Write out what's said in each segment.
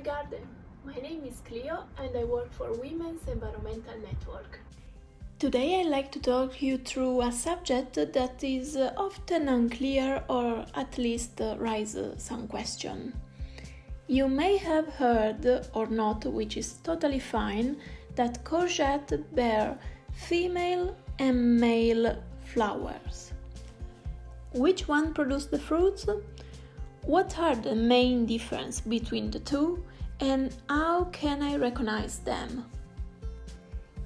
garden! My name is Clio and I work for Women's Environmental Network. Today I'd like to talk you through a subject that is often unclear or at least raises some question. You may have heard or not, which is totally fine, that courgette bear female and male flowers. Which one produces the fruits? What are the main differences between the two and how can I recognize them?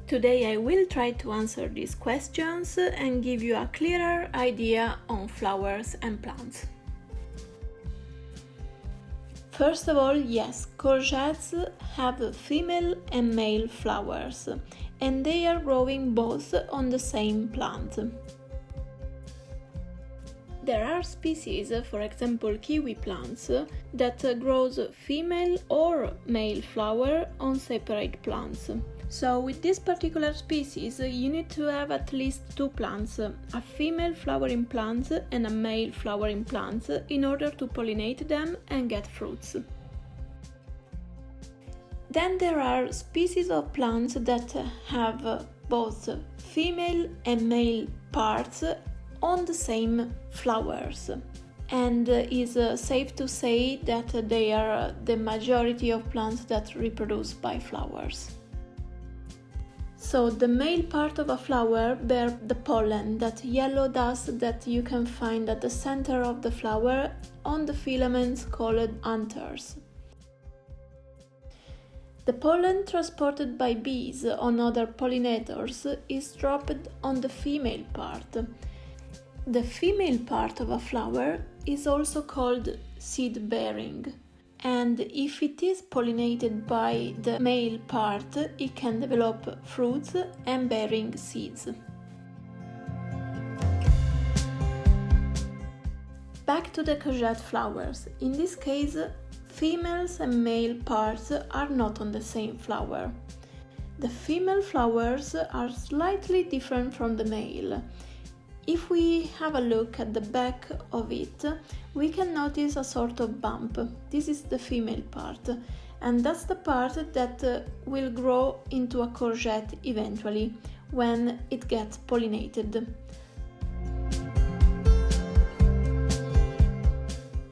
Today I will try to answer these questions and give you a clearer idea on flowers and plants. First of all, yes, courgettes have female and male flowers and they are growing both on the same plant. There are species, for example kiwi plants, that grows female or male flower on separate plants. So with this particular species you need to have at least two plants, a female flowering plant and a male flowering plant, in order to pollinate them and get fruits. Then there are species of plants that have both female and male parts on the same flowers, and is safe to say that they are the majority of plants that reproduce by flowers. So the male part of a flower bears the pollen, that yellow dust that you can find at the center of the flower on the filaments called anthers. The pollen transported by bees on other pollinators is dropped on the female part. The female part of a flower is also called seed-bearing, and if it is pollinated by the male part, it can develop fruits and bearing seeds. Back to the courgette flowers. In this case, females and male parts are not on the same flower. The female flowers are slightly different from the male. If we have a look at the back of it, we can notice a sort of bump. This is the female part, and that's the part that will grow into a courgette eventually, when it gets pollinated.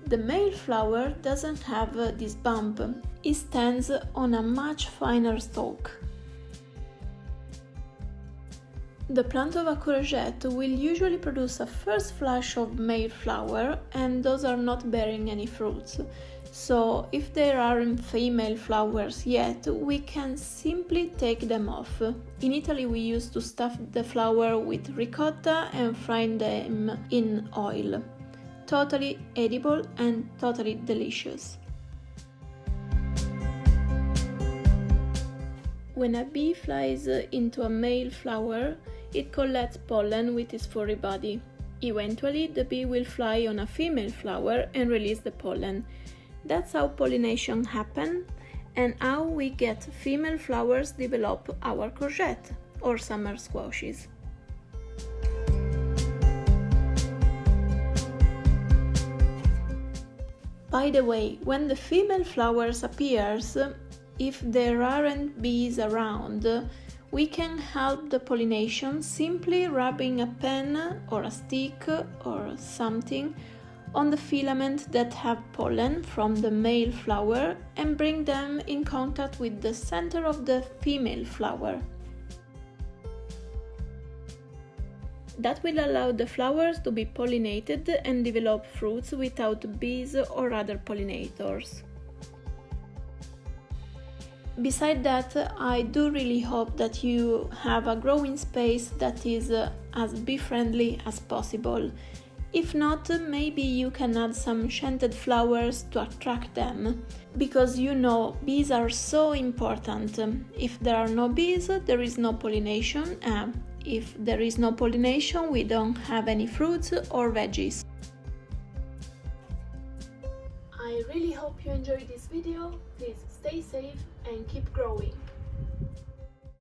The male flower doesn't have this bump. It stands on a much finer stalk. The plant of a courgette will usually produce a first flush of male flower, and those are not bearing any fruits. So if there aren't female flowers yet, we can simply take them off. In Italy we used to stuff the flower with ricotta and fry them in oil. Totally edible and totally delicious. When a bee flies into a male flower, it collects pollen with its furry body. Eventually, the bee will fly on a female flower and release the pollen. That's how pollination happens and how we get female flowers develop our courgette or summer squashes. By the way, when the female flowers appears, if there aren't bees around, we can help the pollination simply rubbing a pen or a stick or something on the filament that have pollen from the male flower and bring them in contact with the center of the female flower. That will allow the flowers to be pollinated and develop fruits without bees or other pollinators. Besides that, I do really hope that you have a growing space that is as bee-friendly as possible. If not, maybe you can add some scented flowers to attract them, because you know bees are so important. If there are no bees, there is no pollination. If there is no pollination, we don't have any fruits or veggies. I really hope you enjoyed this video. Please stay safe and keep growing.